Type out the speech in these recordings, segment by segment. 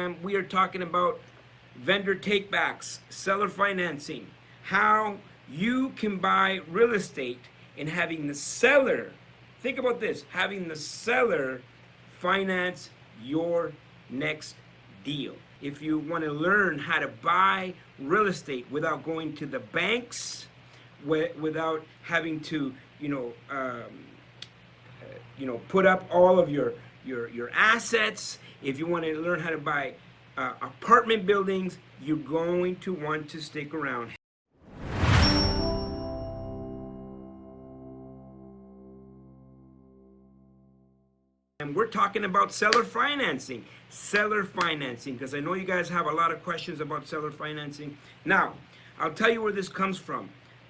Instagram. We are talking about vendor takebacks, seller financing, how you can buy real estate and having the seller, think about this, having the seller finance your next deal. If you want to learn how to buy real estate without going to the banks, without having to, put up all of your assets. If you want to learn how to buy apartment buildings, you're going to want to stick around. And we're talking about seller financing, because I know you guys have a lot of questions about seller financing. Now, I'll tell you where this comes from.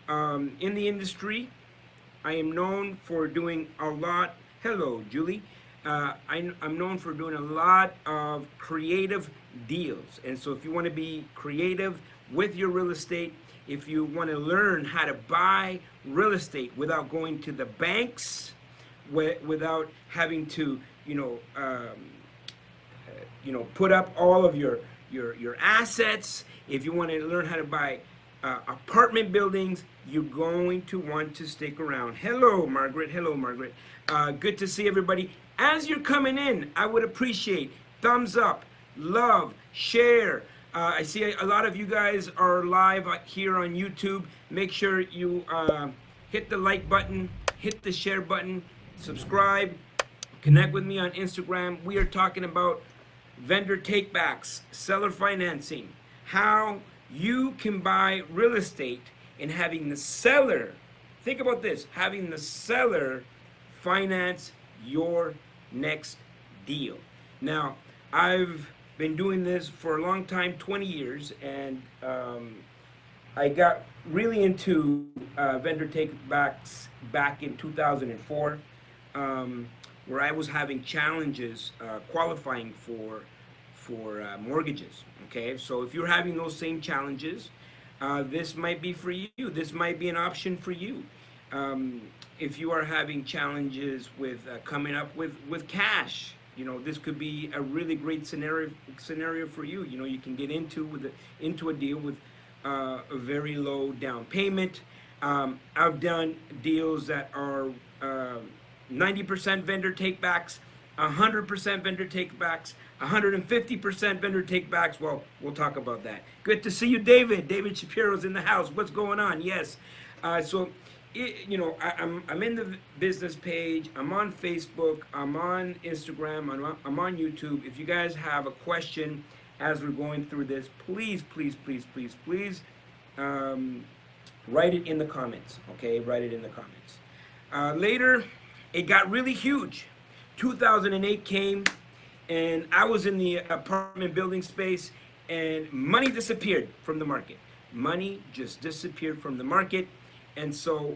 In the industry, I am known for doing a lot. Hello, Julie. I'm known for doing a lot of creative deals. And so if you want to be creative with your real estate, if you want to learn how to buy real estate without going to the banks, without having to, put up all of your assets, if you want to learn how to buy apartment buildings, you're going to want to stick around. Hello, Margaret. Hello, Margaret. Good to see everybody. As you're coming in, I would appreciate thumbs up, love, share. I see a lot of you guys are live here on YouTube. Make sure you hit the like button, hit the share button, subscribe, connect with me on Instagram. We are talking about vendor takebacks, seller financing, how you can buy real estate and having the seller, think about this, having the seller finance your next deal. Now, I've been doing this for a long time, 20 years, and I got really into vendor takebacks back in 2004, where I was having challenges qualifying for mortgages. Okay, so if you're having those same challenges, this might be for you. This might be an option for you. If you are having challenges with coming up with cash, this could be a really great scenario for you. You can get into a deal with a very low down payment. I've done deals that are 90% vendor takebacks, 100% vendor takebacks, 150% vendor takebacks. Well, we'll talk about that. Good to see you, David. David Shapiro's in the house. What's going on? Yes. I'm in the business page. I'm on Facebook. I'm on Instagram. I'm on YouTube. If you guys have a question as we're going through this, please, write it in the comments. Okay, write it in the comments. Later, it got really huge. 2008 came, and I was in the apartment building space, and money disappeared from the market. Money just disappeared from the market, and so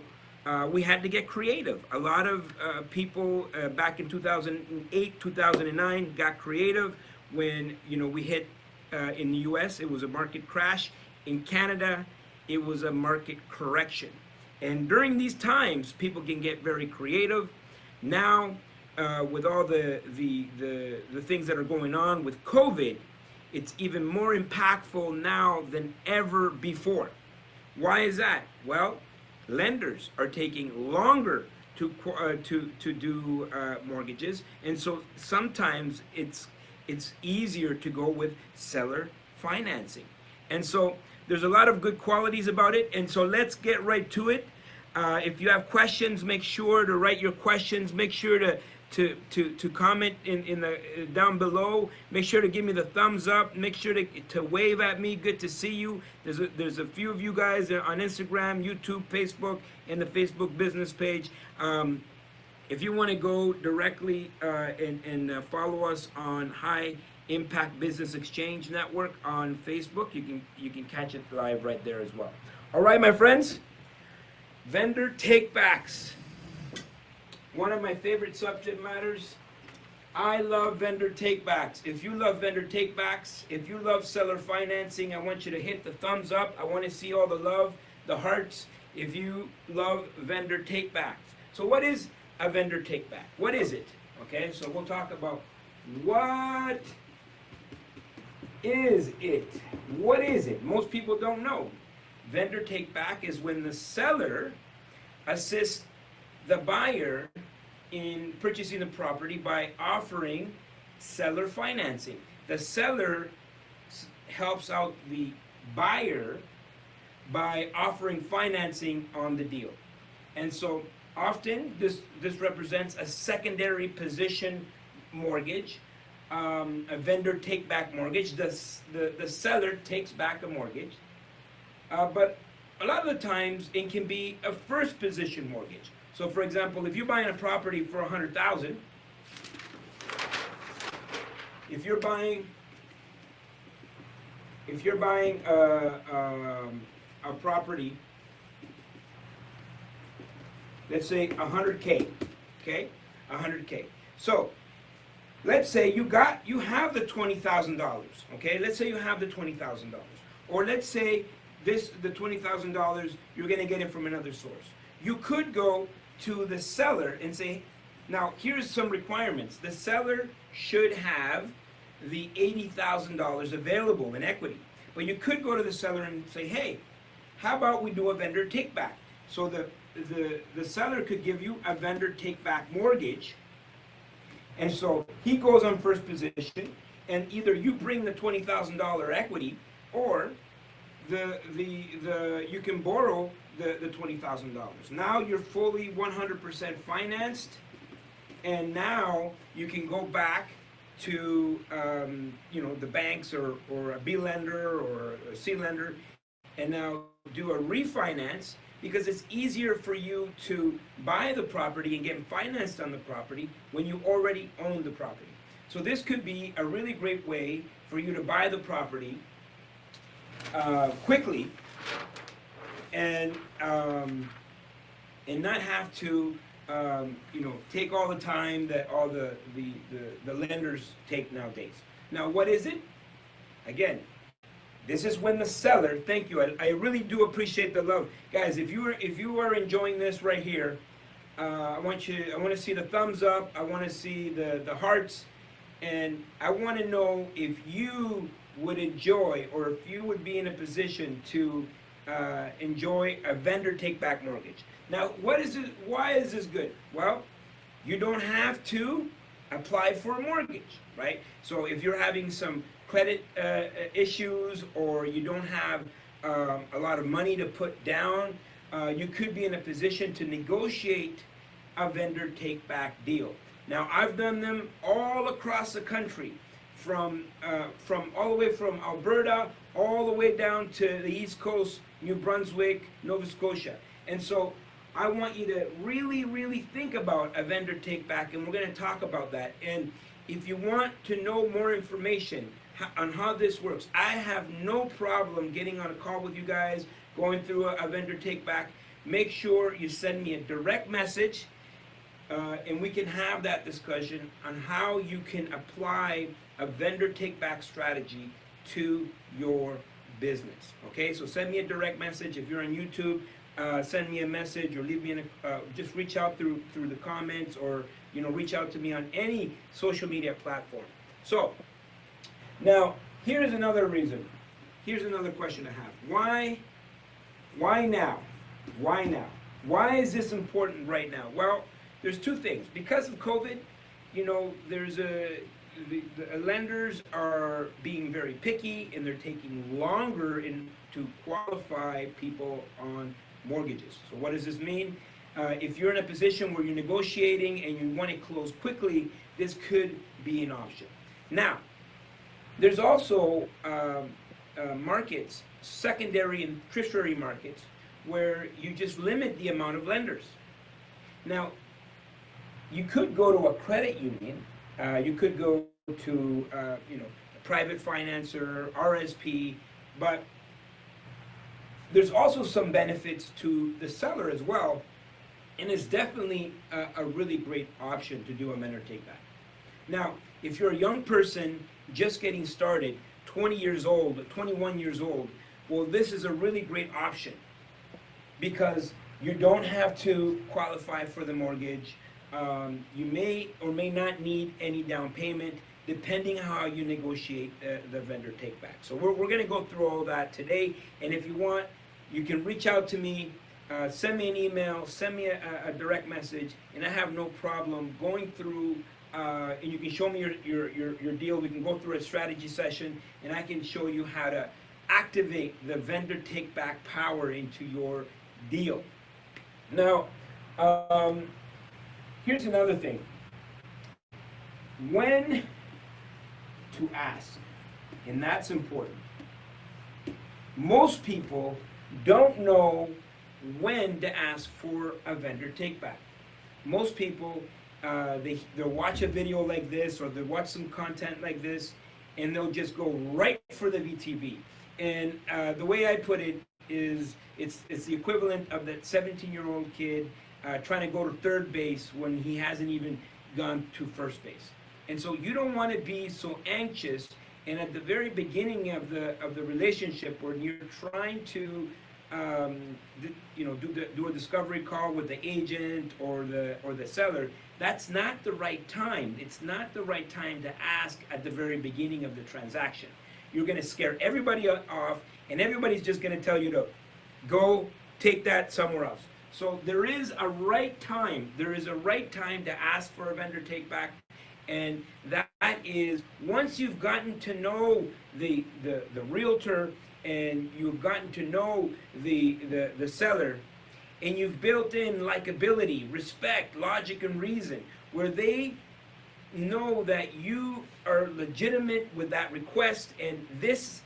we had to get creative. A lot of people back in 2008, 2009 got creative when we hit in the U.S. it was a market crash. In Canada, it was a market correction. And during these times, people can get very creative. Now, with all the things that are going on with COVID, it's even more impactful now than ever before. Why is that? Well, lenders are taking longer to do mortgages, and so sometimes it's easier to go with seller financing. And so there's a lot of good qualities about it, and so let's get right to it. If you have questions, make sure to write your questions. Make sure to comment in the down below. Make sure to give me the thumbs up. Make sure to wave at me. Good to see you. There's a few of you guys on Instagram, YouTube, Facebook, and the Facebook business page. If you want to go directly and follow us on High Impact Business Exchange Network on Facebook, you can catch it live right there as well. All right, my friends. Vendor takebacks. One of my favorite subject matters. I love vendor takebacks. If you love vendor takebacks, if you love seller financing, I want you to hit the thumbs up. I want to see all the love, the hearts, if you love vendor takebacks. So what is a vendor takeback? What is it? Okay, so we'll talk about what is it? What is it? Most people don't know. Vendor take back is when the seller assists the buyer in purchasing the property by offering seller financing. The seller helps out the buyer by offering financing on the deal. And so often this represents a secondary position mortgage, a vendor take back mortgage. The seller takes back a mortgage, but a lot of the times it can be a first position mortgage. So for example, if you're buying a property for $100,000, if you're buying a property, let's say 100K, okay, 100K. So let's say you have the $20,000, okay. Let's say you have the $20,000, or let's say the $20,000 you're going to get it from another source. You could go to the seller and say, now here's some requirements. The seller should have the $80,000 available in equity. But you could go to the seller and say, hey, how about we do a vendor take back? So the seller could give you a vendor take back mortgage, and so he goes on first position, and either you bring the $20,000 equity, or you can borrow the $20,000. Now you're fully 100% financed, and now you can go back to the banks or a B lender or a C lender, and now do a refinance, because it's easier for you to buy the property and get financed on the property when you already own the property. So this could be a really great way for you to buy the property quickly, and not have to take all the time that all the lenders take nowadays. Now, what is it? Again, this is when the seller. Thank you. I really do appreciate the love, guys. If you are enjoying this right here, I want to see the thumbs up. I want to see the hearts, and I want to know if you would enjoy, or if you would be in a position to enjoy a vendor take back mortgage. Now, what is it? Why is this good? Well, you don't have to apply for a mortgage, right? So if you're having some credit issues, or you don't have a lot of money to put down, you could be in a position to negotiate a vendor take back deal. Now, I've done them all across the country, from all the way from Alberta all the way down to the East Coast, New Brunswick, Nova Scotia. And so I want you to really, really think about a vendor take back, and we're going to talk about that. And if you want to know more information on how this works, I have no problem getting on a call with you guys, going through a vendor take back. Make sure you send me a direct message, and we can have that discussion on how you can apply a vendor take back strategy to your business. Okay, so send me a direct message. If you're on YouTube, send me a message, or leave me just reach out through the comments, or reach out to me on any social media platform. So now here's another reason. Here's another question I have. Why now? Why now? Why is this important right now? Well, there's two things. Because of COVID, there's the lenders are being very picky, and they're taking longer to qualify people on mortgages. So what does this mean? If you're in a position where you're negotiating and you want to close quickly, this could be an option. Now, there's also markets, secondary and tertiary markets, where you just limit the amount of lenders. Now, you could go to a credit union, you could go to a private financer, RSP, but there's also some benefits to the seller as well, and it's definitely a really great option to do a vendor take back. Now, if you're a young person just getting started, 20 years old, 21 years old, well, this is a really great option, because you don't have to qualify for the mortgage. You may or may not need any down payment. depending on how you negotiate the vendor take back. So we're going to go through all that today, and if you want, you can reach out to me, send me an email, send me a direct message, and I have no problem going through, and you can show me your deal. We can go through a strategy session, and I can show you how to activate the vendor take back power into your deal. Now, here's another thing. When to ask, and that's important. Most people don't know when to ask for a vendor take back. Most people, they'll watch a video like this, or they'll watch some content like this, and they'll just go right for the VTB. And the way I put it is, it's the equivalent of that 17-year-old kid trying to go to third base when he hasn't even gone to first base. And so you don't want to be so anxious, and at the very beginning of the relationship, when you're trying to do a discovery call with the agent or the seller, that's not the right time. It's not the right time to ask at the very beginning of the transaction. You're going to scare everybody off, and everybody's just going to tell you to go take that somewhere else. So there is a right time. There is a right time to ask for a vendor take back. And that is once you've gotten to know the realtor, and you've gotten to know the seller, and you've built in likability, respect, logic, and reason, where they know that you are legitimate with that request, and this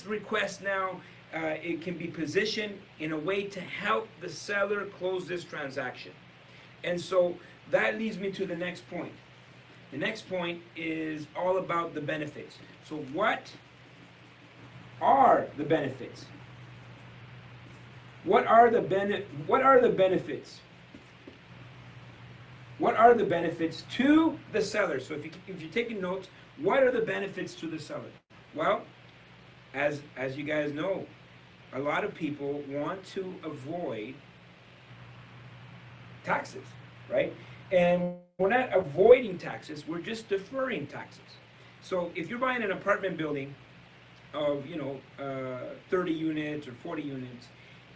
request now it can be positioned in a way to help the seller close this transaction. And so that leads me to the next point. The next point is all about the benefits. So what are the benefits? What are the benefits? What are the benefits to the seller? So if you're taking notes, what are the benefits to the seller? Well, as you guys know, a lot of people want to avoid taxes, right? And we're not avoiding taxes, we're just deferring taxes. So if you're buying an apartment building of 30 units or 40 units,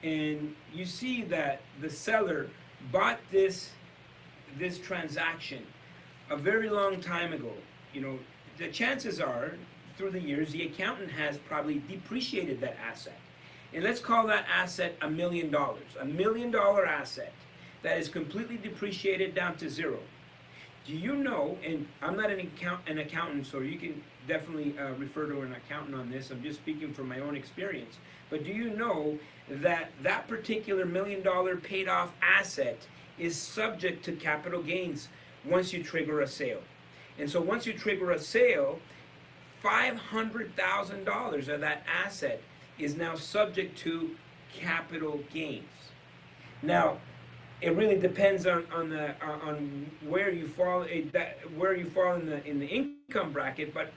and you see that the seller bought this transaction a very long time ago, the chances are through the years the accountant has probably depreciated that asset. And let's call that asset $1 million. $1 million asset that is completely depreciated down to zero. Do you know, and I'm not an accountant, so you can definitely refer to an accountant on this, I'm just speaking from my own experience, but do you know that that particular $1 million paid off asset is subject to capital gains once you trigger a sale? And so once you trigger a sale, $500,000 of that asset is now subject to capital gains. Now, it really depends on where you fall in the income bracket, but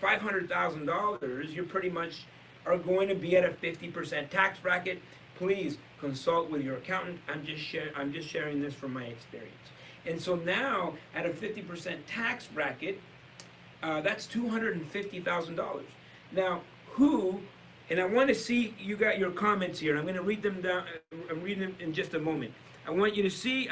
$500,000, you pretty much are going to be at a 50% tax bracket. Please consult with your accountant. I'm just sharing this from my experience. And so now at a 50% tax bracket, that's $250,000. Now, and I want to see, you got your comments here. I'm going to read them down. I'm reading them in just a moment. I want you to see,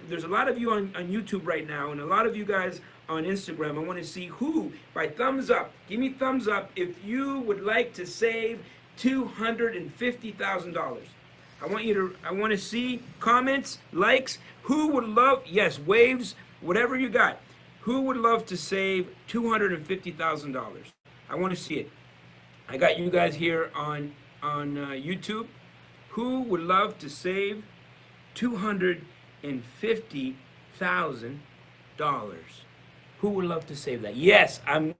there's a lot of you on YouTube right now, and a lot of you guys on Instagram. I want to see who, by thumbs up, give me thumbs up if you would like to save $250,000. I want to see comments, likes. Who would love, yes, waves, whatever you got. Who would love to save $250,000? I want to see it. I got you guys here on YouTube. Who would love to save $250,000? Who would love to save that? Yes, I'm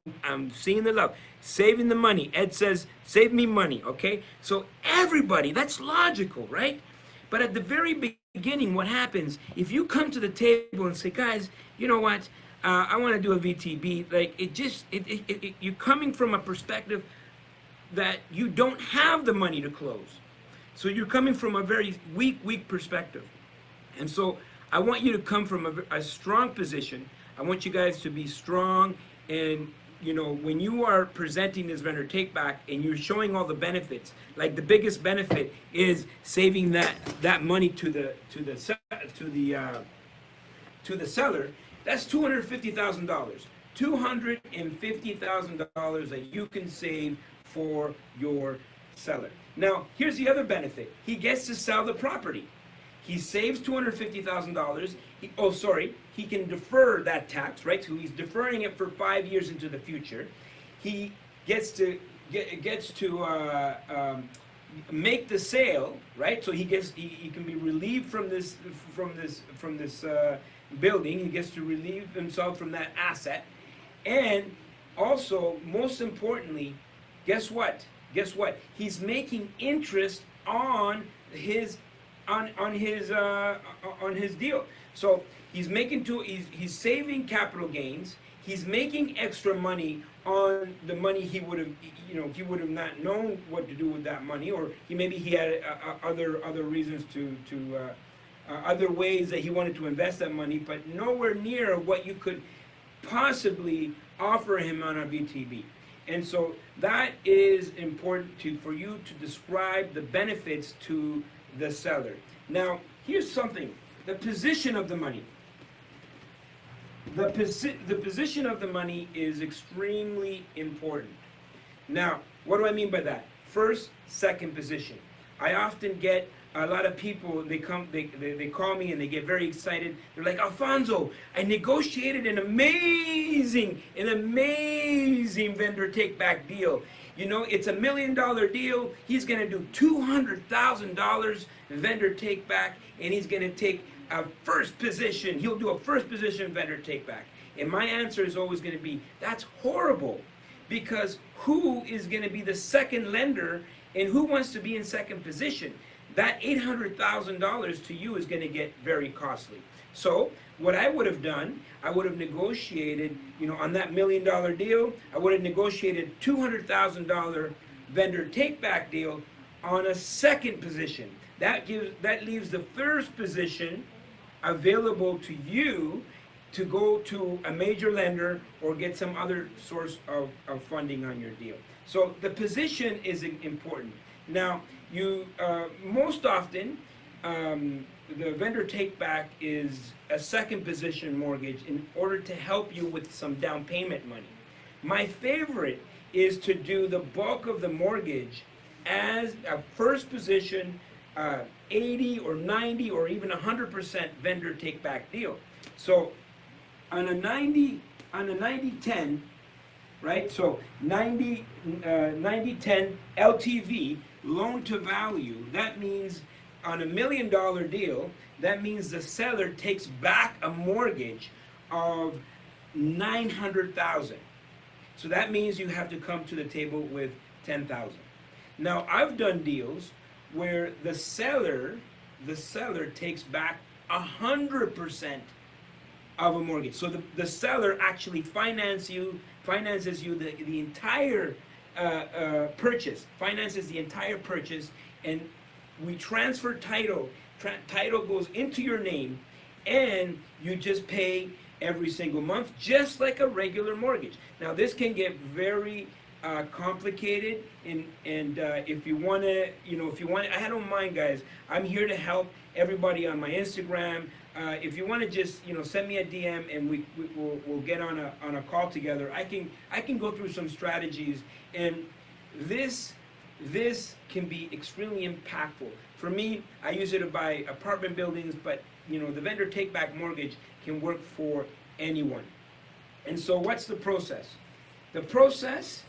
seeing the love. Saving the money. Ed says, save me money, okay? So everybody, that's logical, right? But at the very beginning, what happens, if you come to the table and say, guys, you know what? I want to do a VTB. Like, you're coming from a perspective that you don't have the money to close. So you're coming from a very weak perspective. And so I want you to come from a strong position. I want you guys to be strong And you know, when you are presenting this vendor take back and you're showing all the benefits, like the biggest benefit is saving that money to the seller, that's $250,000. $250,000 that you can save for your seller. Now, here's the other benefit. He gets to sell the property. He saves $250,000. He can defer that tax, right? So he's deferring it for 5 years into the future. He gets to make the sale, right? So he can be relieved from this building. He gets to relieve himself from that asset, and also, most importantly, guess what? He's making interest on his deal. So he's saving capital gains. He's making extra money on the money he would have not known what to do with that money, or maybe he had other reasons other ways that he wanted to invest that money, but nowhere near what you could possibly offer him on a VTB. And so that is important for you to describe the benefits to the seller. Now, here's something: the position of the money. The position of the money is extremely important. Now, what do I mean by that? First, second position. I often get a lot of people, they call me and they get very excited. They're like, Alfonso, I negotiated an amazing vendor take back deal. You know, it's $1 million deal. He's gonna do $200,000 vendor take back, and he's gonna take a first position. He'll do a first position vendor take back. And my answer is always gonna be, that's horrible. Because who is gonna be the second lender, and who wants to be in second position? That $800,000 to you is going to get very costly. So what I would have done, I would have negotiated, on that $1 million deal, I would have negotiated $200,000 vendor take back deal on a second position. That leaves the first position available to you to go to a major lender or get some other source of funding on your deal. So the position is important. Now, most often, the vendor take back is a second position mortgage in order to help you with some down payment money. My favorite is to do the bulk of the mortgage as a first position, 80 or 90 or even 100% vendor take back deal. So on a 90-10, right? So 90-10 LTV, loan to value. That means on $1 million deal, that means the seller takes back a mortgage of $900,000. So that means you have to come to the table with $10,000. Now, I've done deals where the seller takes back 100% of a mortgage. So the seller actually finances you the entire purchase, finances the entire purchase, and we transfer title. Title goes into your name, and you just pay every single month, just like a regular mortgage. Now, this can get very complicated, and if you want to, I don't mind, guys. I'm here to help everybody on my Instagram. If you want to just, send me a DM, and we'll get on a call together. I can go through some strategies, and this can be extremely impactful. For me, I use it to buy apartment buildings, but the vendor take back mortgage can work for anyone. And so what's the process? The process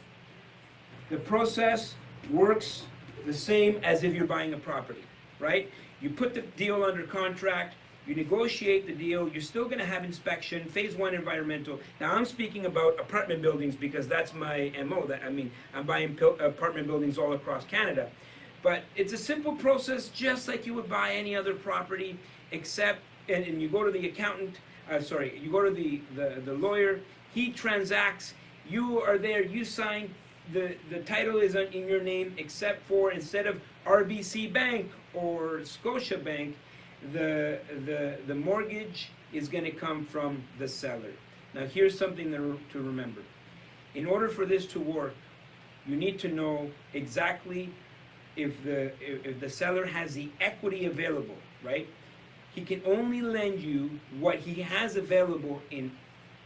works the same as if you're buying a property, right? You put the deal under contract, you negotiate the deal, you're still going to have inspection, phase 1 environmental. Now, I'm speaking about apartment buildings because that's my MO. I'm buying apartment buildings all across Canada. But it's a simple process, just like you would buy any other property, except, and you go to the accountant, you go to the lawyer, he transacts, you are there, you sign, the title is in your name, except for, instead of RBC Bank or Scotia Bank, the mortgage is going to come from the seller. Now here's something to remember. In order for this to work, you need to know exactly if the seller has the equity available, right? He can only lend you what he has available in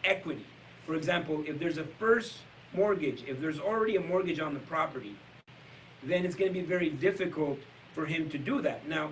equity. For example, if there's a first mortgage, if there's already a mortgage on the property, then it's going to be very difficult for him to do that. Now,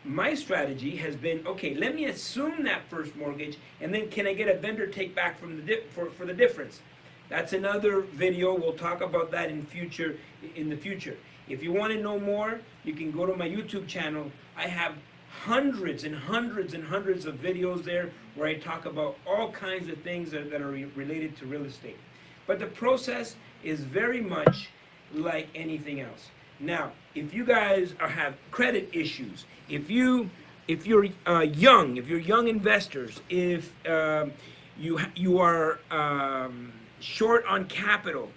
my strategy has been, okay, let me assume that first mortgage, and then can I get a vendor take back from for the difference? That's another video. We'll talk about that in the future. If you want to know more, you can go to my YouTube channel. I have hundreds and hundreds and hundreds of videos there where I talk about all kinds of things that are related to real estate. But the process is very much like anything else. Now, if you guys have credit issues, if you're young investors, if you are short on capital,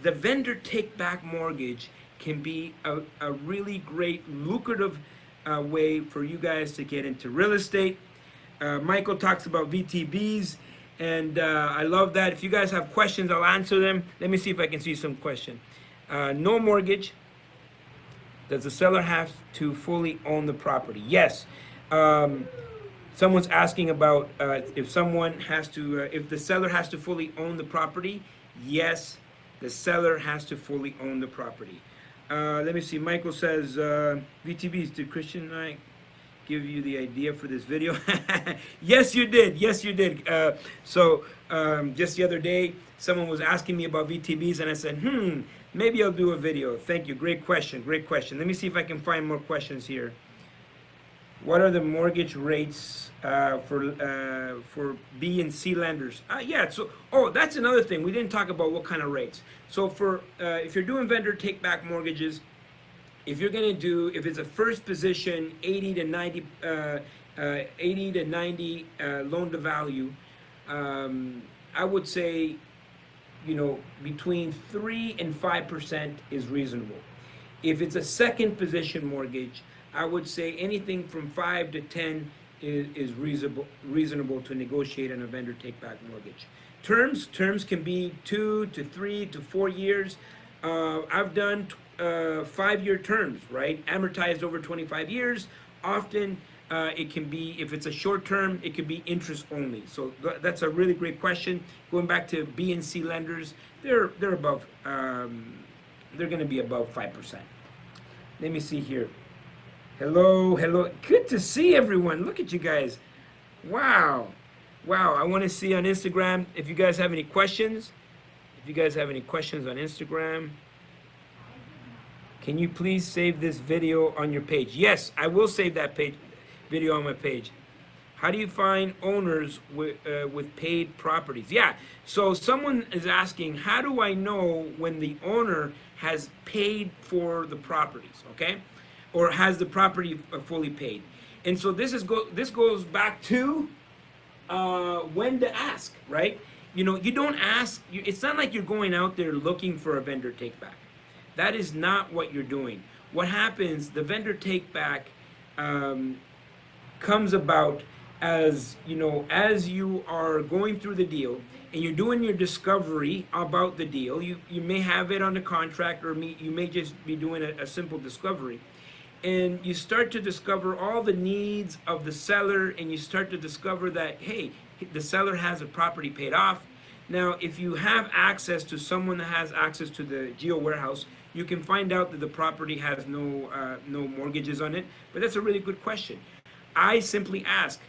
the vendor take-back mortgage can be a really great, lucrative way for you guys to get into real estate. Michael talks about VTBs, and I love that. If you guys have questions, I'll answer them. Let me see if I can see some question. No mortgage. Does the seller have to fully own the property? Yes. Someone's asking about if the seller has to fully own the property. Yes, the seller has to fully own the property. Let me see. Michael says, VTBs, did Christian and I give you the idea for this video? Yes, you did. Yes, you did. Just the other day, someone was asking me about VTBs, and I said, maybe I'll do a video. Thank you. Great question. Great question. Let me see if I can find more questions here. What are the mortgage rates for B and C lenders? That's another thing. We didn't talk about what kind of rates. So if you're doing vendor take-back mortgages, if it's a first position, 80 to 90 loan to value, I would say, between 3 and 5% is reasonable. If it's a second position mortgage, I would say anything from 5 to 10 is reasonable to negotiate on a vendor take-back mortgage. Terms can be 2 to 3 to 4 years. I've done 5-year terms, right? Amortized over 25 years. Often it can be, if it's a short term, it could be interest only. So that's a really great question. Going back to B and C lenders, they're above. They're going to be above 5%. Let me see here. Hello. Good to see everyone. Look at you guys. Wow. I want to see on Instagram if you guys have any questions. If you guys have any questions on Instagram, can you please save this video on your page? Yes, I will save that video on my page. How do you find owners with paid properties? Yeah, so someone is asking, how do I know when the owner has paid for the properties, okay? Or has the property fully paid? And so this goes back to when to ask, right? You don't ask. It's not like you're going out there looking for a vendor take back. That is not what you're doing. What happens, the vendor take back comes about as you are going through the deal and you're doing your discovery about the deal. You may have it on the contract, or you may just be doing a simple discovery. And you start to discover all the needs of the seller, and you start to discover that, hey, the seller has a property paid off. Now, if you have access to someone that has access to the geo warehouse, you can find out that the property has no mortgages on it. But that's a really good question. I simply ask,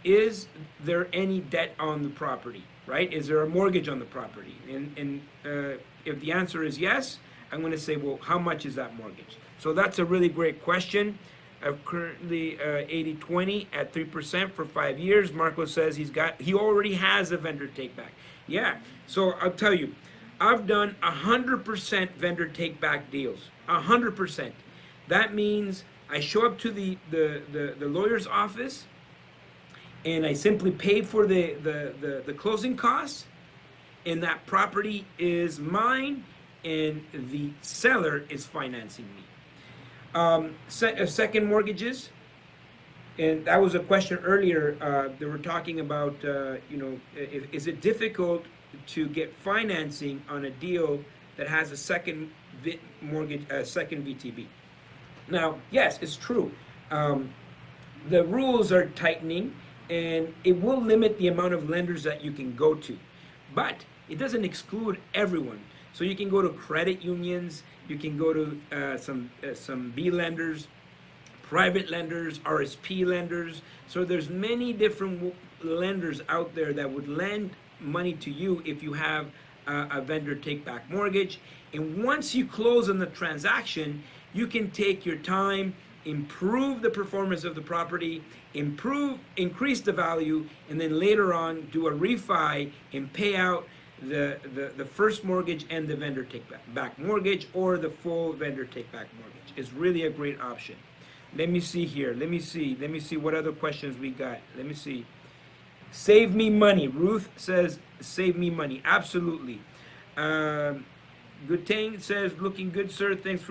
is there any debt on the property, right? Is there a mortgage on the property? And if the answer is yes, I'm going to say, well, how much is that mortgage? So that's a really great question. I'm currently 80-20 at 3% for 5 years. Marco says he already has a vendor take back. Yeah, so I'll tell you, I've done 100% vendor take back deals, 100%. That means I show up to the lawyer's office and I simply pay for the closing costs, and that property is mine and the seller is financing me. Second mortgages, And that was a question earlier. They were talking about, is it difficult to get financing on a deal that has a second mortgage, a second VTB? Now, yes, it's true. Um, the rules are tightening, and it will limit the amount of lenders that you can go to, but it doesn't exclude everyone. So you can go to credit unions, you can go to some B lenders, private lenders, RSP lenders. So there's many different lenders out there that would lend money to you if you have a vendor take back mortgage. And once you close on the transaction, you can take your time, improve the performance of the property, increase the value, and then later on do a refi and pay out the first mortgage and the vendor take back mortgage, or the full vendor take back mortgage. It's really a great option. Let me see here. Let me see what other questions we got. Let me see. Save me money. Ruth says, save me money. Absolutely. Gutang says, looking good, sir. Thanks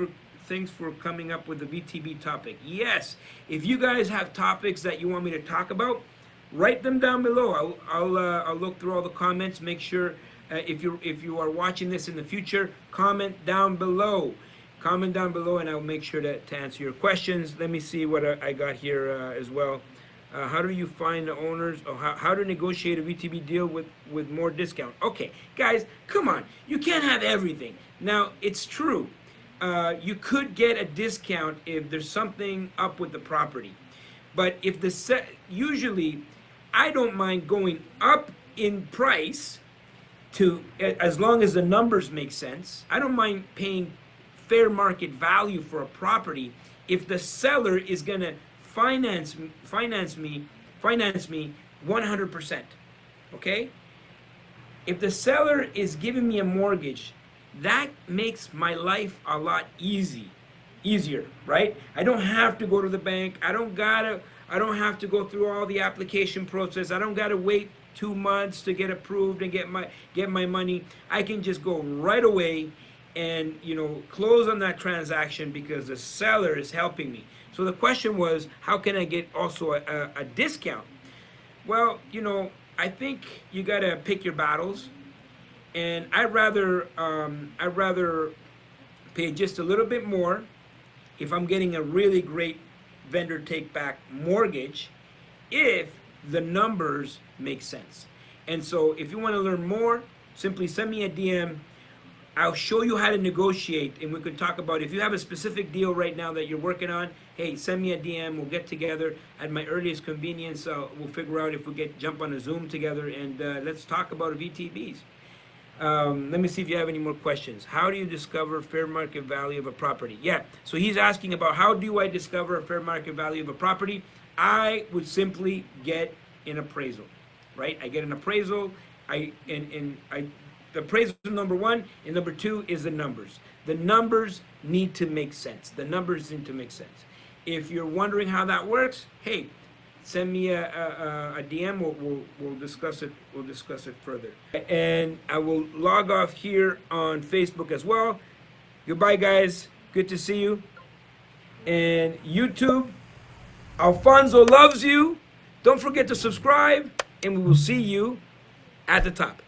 for coming up with the VTB topic. Yes. If you guys have topics that you want me to talk about, write them down below. I'll look through all the comments. Make sure if you are watching this in the future, comment down below. Comment down below, and I'll make sure to answer your questions. Let me see what I got here as well. How do you find the owners? Or how to negotiate a VTB deal with more discount? Okay, guys, come on. You can't have everything. Now, it's true. You could get a discount if there's something up with the property. But if usually, I don't mind going up in price as long as the numbers make sense. I don't mind paying fair market value for a property if the seller is going to finance me 100%. Okay? If the seller is giving me a mortgage, that makes my life a lot easier, right? I don't have to go to the bank. I don't have to go through all the application process. I don't got to wait 2 months to get approved and get my money. I can just go right away and close on that transaction because the seller is helping me. So the question was, how can I get also a discount? Well, I think you got to pick your battles, and I'd rather pay just a little bit more if I'm getting a really great vendor take back mortgage, if the numbers make sense. And so if you want to learn more, simply send me a DM. I'll show you how to negotiate, and we could talk about if you have a specific deal right now that you're working on. Hey, send me a DM. We'll get together at my earliest convenience. We'll figure out if we jump on a Zoom together, and let's talk about VTBs. Let me see if you have any more questions. How do you discover fair market value of a property? Yeah, so he's asking about how do I discover a fair market value of a property? I would simply get an appraisal, right? I get an appraisal. The appraisal number one, and number two is the numbers. The numbers need to make sense. The numbers need to make sense. If you're wondering how that works, hey, send me a DM. We'll discuss it. We'll discuss it further. And I will log off here on Facebook as well. Goodbye, guys. Good to see you. And YouTube, Alfonso loves you. Don't forget to subscribe, and we will see you at the top.